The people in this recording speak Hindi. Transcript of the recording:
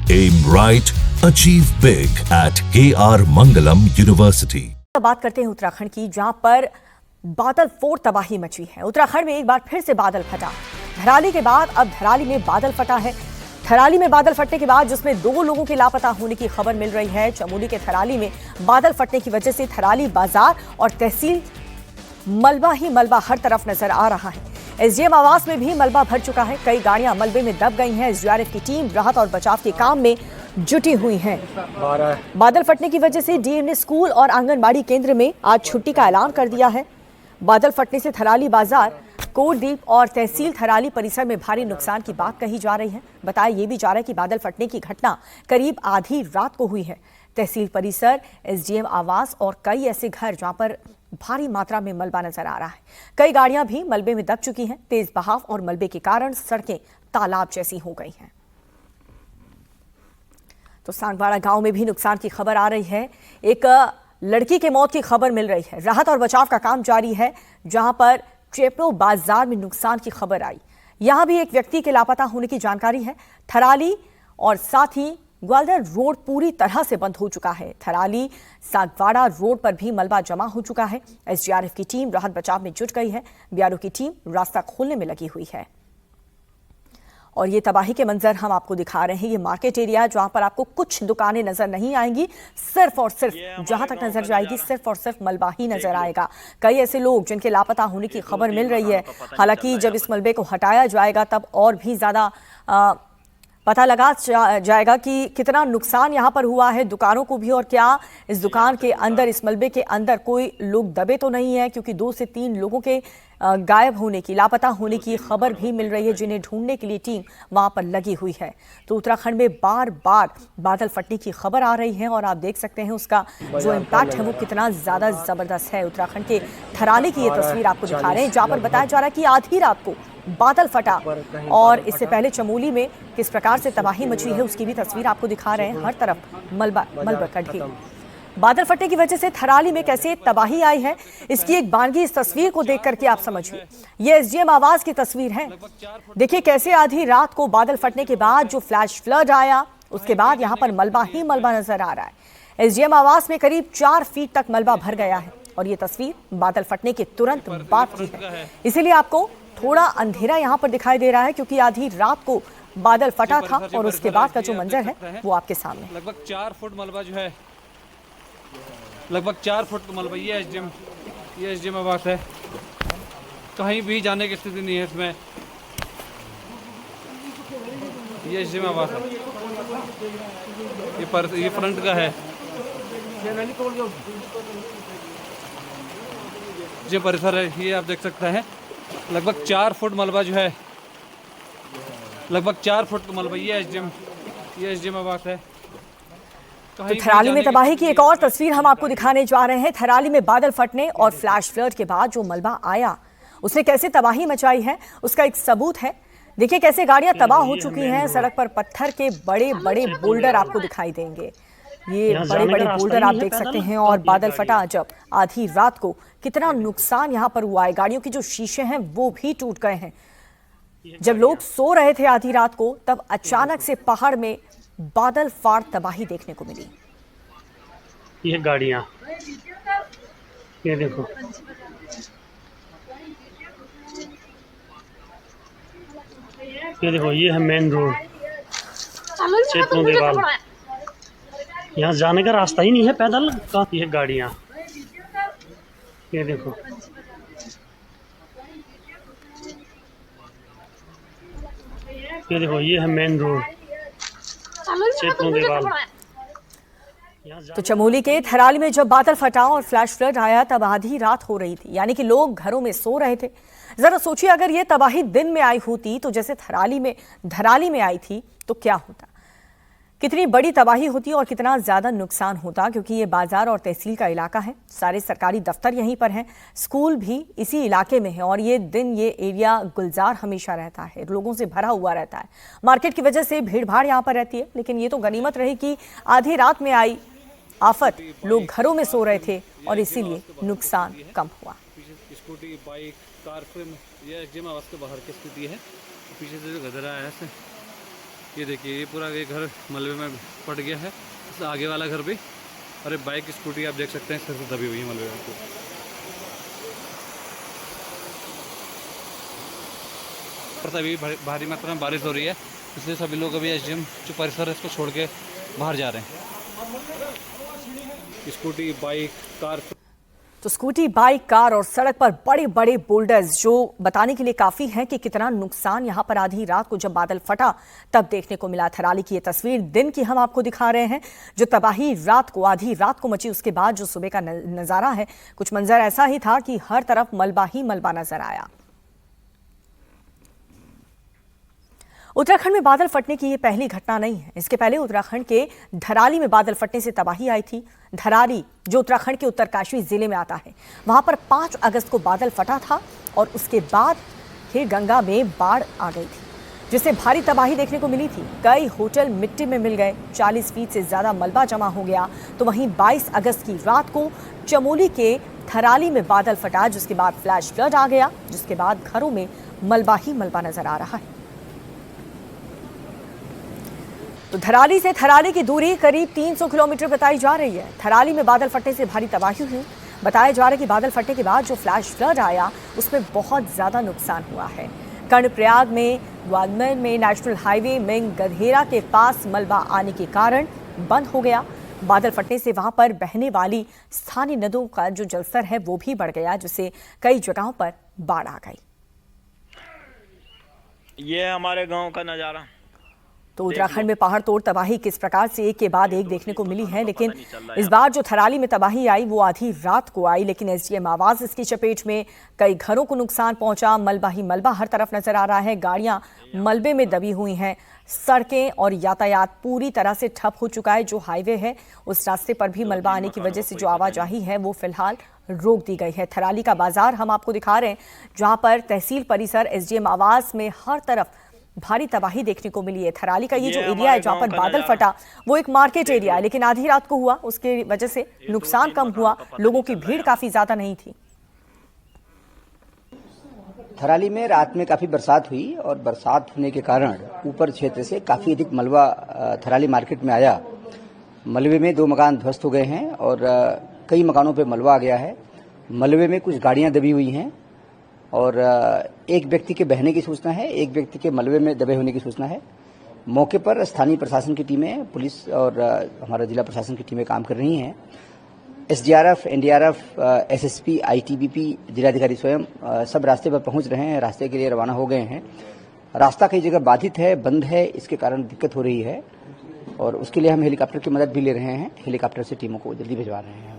Aim right, achieve big at KR Mangalam University. बात करते हैं उत्तराखंड की, जहां पर बादल फोड़ तबाही मची है। उत्तराखंड में एक बार फिर से बादल फटा। धराली के बाद अब धराली में बादल फटा है। थराली में बादल फटने के बाद जिसमें 2 लोगों के लापता होने की खबर मिल रही है। चमोली के थराली में बादल फटने की वजह से थराली बाजार और तहसील मलबा ही मलबा हर तरफ नजर आ रहा है। एसडीएम आवास में भी मलबा भर चुका है। कई गाड़ियां मलबे में दब गई हैं। एसडीआरएफ की टीम राहत और बचाव के काम में जुटी हुई है। बादल फटने की वजह से डीएम ने स्कूल और आंगनबाड़ी केंद्र में आज छुट्टी का ऐलान कर दिया है। बादल फटने से थराली बाजार, कोटदीप और तहसील थराली परिसर में भारी नुकसान की बात कही जा रही है। बताया ये भी जा रहा है कि बादल फटने की घटना करीब आधी रात को हुई है। तहसील परिसर, एसडीएम आवास और कई ऐसे घर जहां पर भारी मात्रा में मलबा नजर आ रहा है। कई गाड़ियां भी मलबे में दब चुकी हैं। तेज बहाव और मलबे के कारण सड़कें तालाब जैसी हो गई हैं। तो सांगवाड़ा गांव में भी नुकसान की खबर आ रही है। एक लड़की के मौत की खबर मिल रही है। राहत और बचाव का काम जारी है। जहां पर चेपड़ो बाजार में नुकसान की खबर आई, यहां भी एक व्यक्ति के लापता होने की जानकारी है। थराली और साथ ही ग्वालियर रोड पूरी तरह से बंद हो चुका है। थराली सांगवाड़ा रोड पर भी मलबा जमा हो चुका है। एसडीआरएफ की टीम राहत बचाव में जुट गई है। बीआरओ की टीम रास्ता खोलने में लगी हुई है। और ये तबाही के मंजर हम आपको दिखा रहे हैं। ये मार्केट एरिया, जहां पर आपको कुछ दुकानें नजर नहीं आएंगी। सिर्फ और सिर्फ जहां तक नजर जाएगी सिर्फ और सिर्फ मलबा ही नजर आएगा। कई ऐसे लोग जिनके लापता होने की खबर मिल रही है। हालांकि जब इस मलबे को हटाया जाएगा तब और भी ज्यादा पता लगा जाएगा कि कितना नुकसान यहाँ पर हुआ है दुकानों को भी। और क्या इस दुकान के अंदर, इस मलबे के अंदर कोई लोग दबे तो नहीं है, क्योंकि 2 से 3 लोगों के गायब होने की, लापता होने की खबर भी मिल रही है, जिन्हें ढूंढने के लिए टीम वहां पर लगी हुई है। तो उत्तराखंड में बार बार बादल फटने की खबर आ रही है और आप देख सकते हैं उसका जो इम्पैक्ट है वो कितना ज्यादा जबरदस्त है। उत्तराखंड के थराली की ये तस्वीर आपको दिखा रहे हैं, जहां पर बताया जा रहा है कि आधी रात को बादल फटा। और इससे पहले चमोली में किस प्रकार से तबाही मची है उसकी भी तस्वीर आपको दिखा रहे हैं। हर तरफ मलबा का ढेर। बादल फटने की वजह से थराली में कैसे तबाही आई है, इसकी एक बानगी इस तस्वीर को देख करके आप समझिए। ये एसडीएम आवास की तस्वीर है। देखिए कैसे आधी रात को बादल फटने के बाद जो फ्लैश फ्लड आया, उसके बाद यहाँ पर मलबा ही मलबा नजर आ रहा है। एसडीएम आवास में करीब 4 फीट तक मलबा भर गया है। और ये तस्वीर बादल फटने के तुरंत बाद की है, इसीलिए आपको थोड़ा अंधेरा यहाँ पर दिखाई दे रहा है, क्योंकि आधी रात को बादल फटा था और उसके बाद का जो मंजर है वो आपके सामने। लगभग 4 फुट मलबा जो है, लगभग 4 फुट मलबा। ये एसडीएम आवास है। कहीं भी जाने की स्थिति नहीं है इसमें। ये एसडीएम आवास है। ये फ्रंट का है। जो परिसर है ये आप देख सकते हैं। लगभग 4 फुट मलबा जो है, लगभग 4 फुट मलबा। ये एसडीएम आवास है। तो थराली में तबाही की एक और तस्वीर हम आपको दिखाने जा रहे हैं। थराली में बादल फटने और फ्लैश फ्लड के बाद जो मलबा आया उसने कैसे तबाही मचाई है उसका एक सबूत है। देखिए कैसे गाड़ियां तबाह हो चुकी हैं। सड़क पर पत्थर के बड़े बड़े बोल्डर आपको दिखाई देंगे। ये बड़े बड़े बोल्डर आप देख सकते हैं। और बादल फटा जब आधी रात को, कितना नुकसान यहाँ पर हुआ है। गाड़ियों के जो शीशे हैं वो भी टूट गए हैं। जब लोग सो रहे थे आधी रात को, तब अचानक से पहाड़ में बादल फाड़ तबाही देखने को मिली। ये गाड़ियां, ये देखो, ये है मेन रोड चेपड़ों देवाल। यहाँ जाने का रास्ता ही नहीं है पैदल का। ये गाड़ियां, ये देखो, ये है मेन रोड चेपड़ों देवाल। तो चमोली के थराली में जब बादल फटा और फ्लैश फ्लड आया तब आधी रात हो रही थी, यानी कि लोग घरों में सो रहे थे। जरा सोचिए अगर ये तबाही दिन में आई होती, तो जैसे धराली में आई थी, तो क्या होता, कितनी बड़ी तबाही होती और कितना ज्यादा नुकसान होता। क्योंकि ये बाजार और तहसील का इलाका है। सारे सरकारी दफ्तर यहीं पर हैं, स्कूल भी इसी इलाके में है। और ये दिन, ये एरिया गुलजार हमेशा रहता है, लोगों से भरा हुआ रहता है। मार्केट की वजह से भीड़ भाड़ यहाँ पर रहती है। लेकिन ये तो गनीमत रही कि आधी रात में आई आफत, लोग घरों में सो रहे थे और इसीलिए नुकसान कम हुआ। स्कूटी, बाइक, कार, ये एसडीएम आवास के बाहर की स्थिति है। पीछे से जो गदरा है ये देखिए, ये पूरा ये घर मलबे में पड़ गया है, इससे आगे वाला घर भी। और ये बाइक स्कूटी आप देख सकते हैं सिर से दबी हुई है मलबे में। पर अभी भारी मात्रा में बारिश हो रही है, इसलिए सभी लोग अभी एसडीएम जो परिसर है इसको छोड़ के बाहर जा रहे हैं। Scooty, bike, car. तो स्कूटी, बाइक, कार और सड़क पर बड़े बड़े बोल्डर्स जो बताने के लिए काफी हैं कि कितना नुकसान यहां पर आधी रात को जब बादल फटा तब देखने को मिला। थराली की ये तस्वीर दिन की हम आपको दिखा रहे हैं, जो तबाही रात को, आधी रात को मची, उसके बाद जो सुबह का नजारा है, कुछ मंजर ऐसा ही था कि हर तरफ मलबा ही मलबा नजर आया। उत्तराखंड में बादल फटने की ये पहली घटना नहीं है। इसके पहले उत्तराखंड के धराली में बादल फटने से तबाही आई थी। धराली जो उत्तराखंड के उत्तरकाशी जिले में आता है, वहां पर 5 अगस्त को बादल फटा था और उसके बाद फिर गंगा में बाढ़ आ गई थी, जिससे भारी तबाही देखने को मिली थी। कई होटल मिट्टी में मिल गए, 40 फीट से ज्यादा मलबा जमा हो गया। तो वहीं 22 अगस्त की रात को चमोली के धराली में बादल फटा, जिसके बाद फ्लैश फ्लड आ गया, जिसके बाद घरों में मलबा ही मलबा नजर आ रहा है। तो धराली से थराली की दूरी करीब 300 किलोमीटर बताई जा रही है। थराली में बादल फटने से भारी तबाही हुई। बताया जा रहा है कि बादल फटने के बाद जो फ्लैश फ्लड आया उसमें बहुत ज्यादा नुकसान हुआ है। कर्णप्रयाग में ग्वादमेर में नेशनल हाईवे में गधेरा के पास मलबा आने के कारण बंद हो गया। बादल फटने से वहां पर बहने वाली स्थानीय नदियों का जो जलस्तर है वो भी बढ़ गया, जिससे कई जगहों पर बाढ़ आ गई। ये हमारे गांव का नजारा। तो उत्तराखंड में पहाड़ तोड़ तबाही किस प्रकार से एक के बाद एक देखने को मिली है, लेकिन इस बार जो थराली में तबाही आई वो आधी रात को आई, लेकिन एसडीएम आवास इसकी चपेट में। कई घरों को नुकसान पहुंचा, मलबा ही मलबा हर तरफ नजर आ रहा है। गाड़ियां मलबे में दबी हुई हैं, सड़कें और यातायात पूरी तरह से ठप हो चुका है। जो हाईवे है उस रास्ते पर भी मलबा आने की वजह से जो आवाजाही है वो फिलहाल रोक दी गई है। थराली का बाजार हम आपको दिखा रहे हैं, जहां पर तहसील परिसर, एसडीएम आवास में हर तरफ भारी तबाही देखने को मिली है। थराली का ये जो एरिया है जहां पर बादल फटा वो एक मार्केट एरिया है, लेकिन आधी रात को हुआ, उसके वजह से नुकसान कम हुआ, लोगों की भीड़ काफी ज्यादा नहीं थी। थराली में रात में काफी बरसात हुई और बरसात होने के कारण ऊपर क्षेत्र से काफी अधिक मलबा थराली मार्केट में आया। मलबे में 2 मकान ध्वस्त हो गए हैं और कई मकानों पे मलबा आ गया है। मलबे में कुछ गाड़ियां दबी हुई हैं और एक व्यक्ति के बहने की सूचना है, एक व्यक्ति के मलबे में दबे होने की सूचना है। मौके पर स्थानीय प्रशासन की टीमें, पुलिस और हमारा जिला प्रशासन की टीमें काम कर रही हैं। एसडीआरएफ, एनडीआरएफ, एसएसपी, आईटीबीपी, जिलाधिकारी स्वयं सब रास्ते पर पहुंच रहे हैं, रास्ते के लिए रवाना हो गए हैं। रास्ता कई जगह बाधित है, बंद है, इसके कारण दिक्कत हो रही है और उसके लिए हम हेलीकॉप्टर की मदद भी ले रहे हैं। हेलीकॉप्टर से टीमों को जल्दी भिजवा रहे हैं।